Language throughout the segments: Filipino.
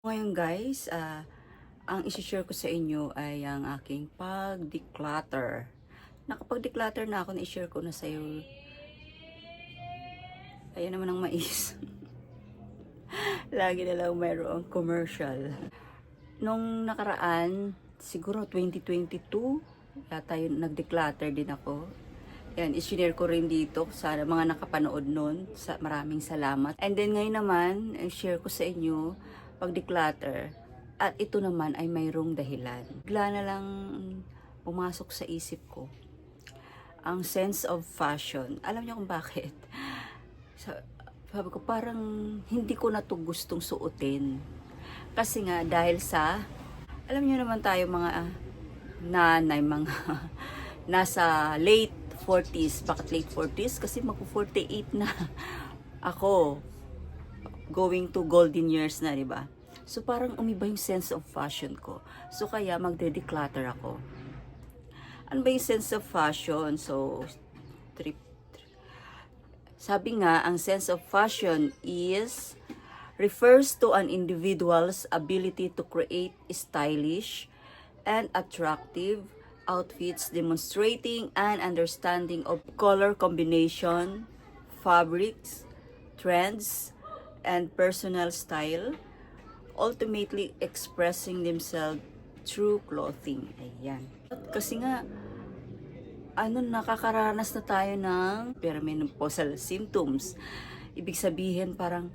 Ngayon guys, ang isi-share ko sa inyo ay ang aking pag-declutter. Nakapag-declutter na ako, na-share ko na sa iyo. Ayan naman ang mais. Lagi na lang mayroong commercial. Nung nakaraan, siguro 2022, yata yun, nag-declutter din ako. Yan, i-share ko rin dito sa mga nakapanood nun. Maraming salamat. And then ngayon naman, i-share ko sa inyo pag-declutter. At ito naman ay mayroong dahilan. Bigla na lang pumasok sa isip ko ang sense of fashion. Alam niyo kung bakit? Sabi ko, parang hindi ko na to gustong suotin. Kasi nga, dahil sa, alam niyo naman tayo mga nanay, mga nasa late 40s. Bakit late 40s? Kasi magpo-48 na ako. Going to golden years na, di ba? So, parang umiba yung sense of fashion ko. So, kaya magde-declutter ako. Ano ba yung sense of fashion? So, sabi nga, ang sense of fashion refers to an individual's ability to create stylish and attractive outfits demonstrating an understanding of color combination, fabrics, trends, and personal style, ultimately expressing themselves through clothing. Ayan. Kasi nga, nakakaranas na tayo ng perimenopausal symptoms. Ibig sabihin, parang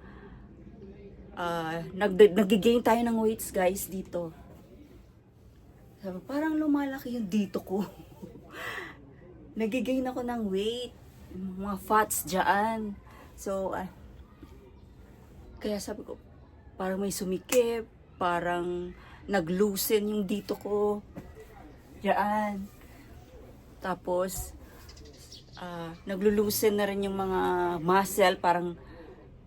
nag-gain tayo ng weights, guys, dito. Parang lumalaki yung dito ko. Nag-gain ako ng weight. Mga fats dyan. So, kaya sabi ko, parang may sumikip, parang nag-loosen yung dito ko. Diyan. Tapos, naglo-loosen na rin yung mga muscle, parang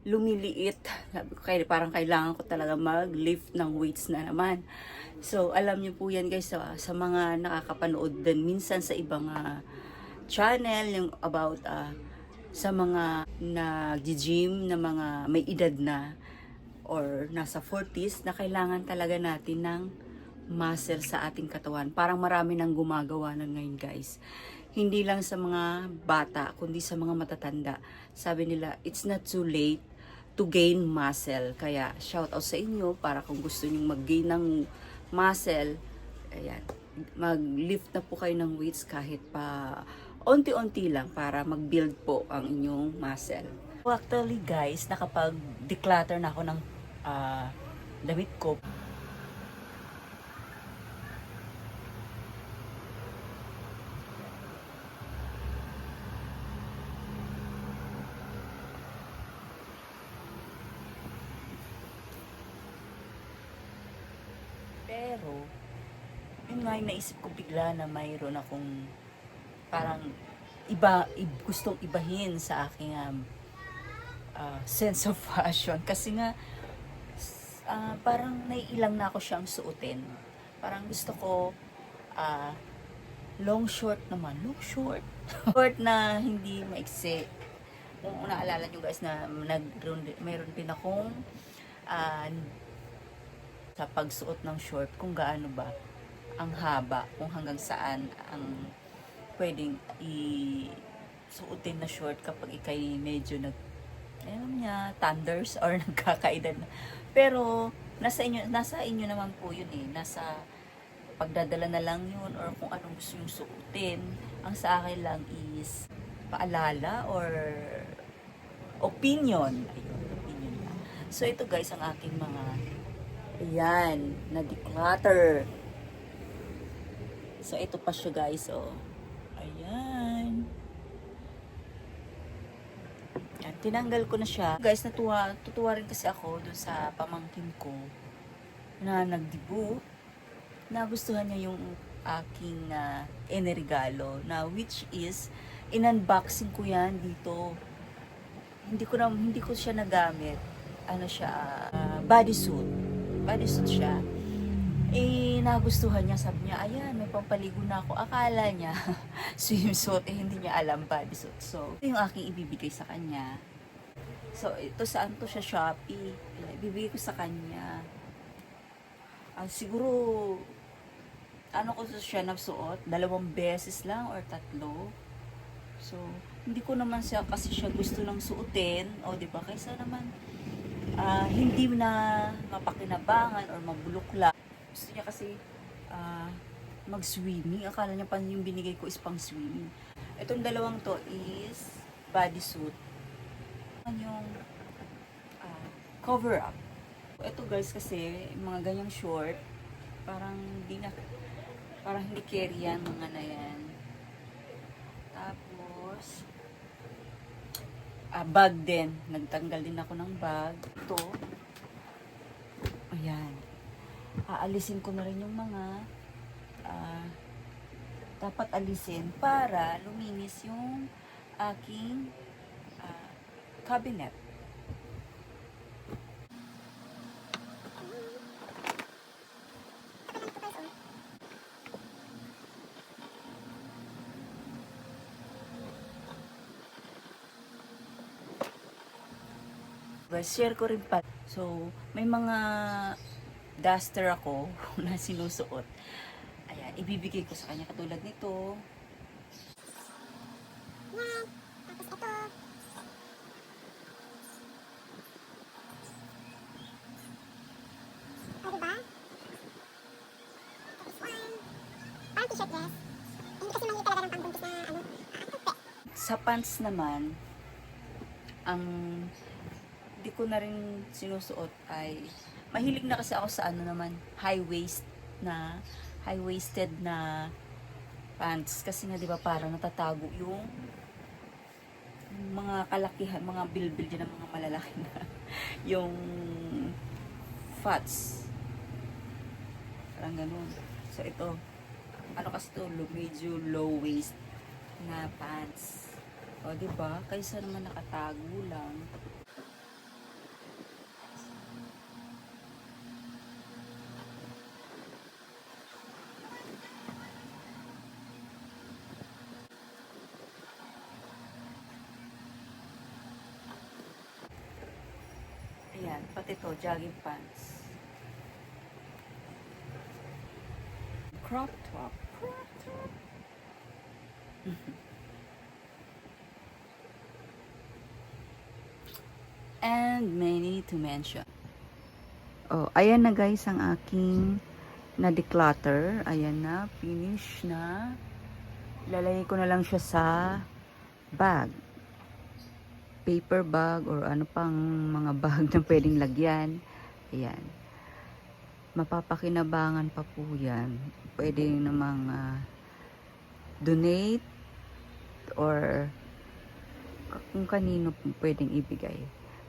lumiliit. Sabi ko, parang kailangan ko talaga mag-lift ng weights na naman. So, alam niyo po yan guys, sa mga nakakapanood din minsan sa ibang channel, yung about sa mga nag-gym na mga may edad na or nasa 40s na kailangan talaga natin ng muscle sa ating katawan. Parang marami nang gumagawa na ngayon guys. Hindi lang sa mga bata, kundi sa mga matatanda. Sabi nila, it's not too late to gain muscle. Kaya shout out sa inyo para kung gusto niyo mag-gain ng muscle, ayan, mag-lift na po kayo ng weights kahit pa onti-onti lang para mag-build po ang inyong muscle. So actually guys, nakapag-declutter na ako ng damit ko. Pero, yun nga yung naisip ko bigla na mayroon akong parang gustong ibahin sa aking sense of fashion. Kasi nga, parang naiilang na ako siyang suotin. Parang gusto ko, long short naman. Long short. Short na hindi maiksi. Kung naalala nyo guys na mayroon din akong sa pagsuot ng short kung gaano ba ang haba, kung hanggang saan ang pwedeng suotin na short kapag ikay medyo thunders or nagkakaedad na. Pero nasa inyo naman po yun eh. Nasa pagdadala na lang yun or kung anong gusto yung suotin. Ang sa akin lang is paalala or opinion. Ayun, opinion lang. So ito guys ang aking mga na declutter. So ito pa siya guys, oh. Ayan. Yan, tinanggal ko na siya. Guys, tutuwa rin kasi ako dun sa pamangkin ko na nagdibu. Nagustuhan niya yung aking eneregalo na which is in-unboxing ko yan dito. Hindi ko siya nagamit. Ano siya, bodysuit siya. Nagustuhan niya, sabi niya, ayan, may pampaligo na ako. Akala niya, swimsuit, hindi niya alam bodysuit. So, ito yung aking ibibigay sa kanya. So, ito saan to sa Shopee. Ibibigay ko sa kanya. Siguro, ano ko siya nagsuot, 2 beses lang or 3. So, hindi ko naman siya kasi siya gusto ng suotin, o di ba? Kaysa naman hindi na mapakinabangan or mabulokla. Gusto niya kasi mag-swimming. Akala niya pa yung binigay ko is pang swimming. Itong dalawang to is bodysuit. Yung cover up. Ito guys kasi mga ganyang short, parang hindi carry yan, mga na yan. Tapos bag din. Nagtanggal din ako ng bag. Ito. Ayan. Aalisin ko na rin yung mga dapat alisin para luminis yung aking cabinet. Share ko rin pa. So, may mga duster ako na sinusuot. Ayan, ibibigay ko sa kanya katulad nito. Yan. Tapos ito. O, diba? Tapos one. Parang t-shirt dress. Hindi kasi mali talaga ng pangbuntis na ano. Sa pants naman, ang di ko na rin sinusuot ay mahilig na kasi ako sa ano naman, high-waisted na pants kasi nga 'di ba parang natatago yung mga kalakihan, mga bilbil din ng mga malalaki na yung fats. Parang ganun. So ito, ano kasi ito, medyo low waist na pants. O 'di ba? Kaysa naman nakatago lang. Ayan, pati ito, jogging pants. Crop top. Crop top. And many to mention. Oh, ayan na guys ang aking na-declutter. Ayan na, finish na. Lalagay ko na lang siya sa bag. Paper bag or ano pang mga bag na pwedeng lagyan. Ayan. Mapapakinabangan pa po yan. Pwede namang donate or kung kanino pwedeng ibigay.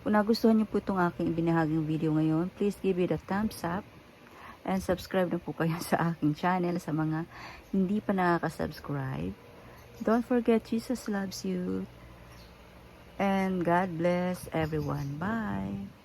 Kung nagustuhan niyo po itong aking ibinahaging video ngayon, please give it a thumbs up and subscribe na po kayo sa aking channel sa mga hindi pa nakaka-subscribe. Don't forget, Jesus loves you. And God bless everyone. Bye.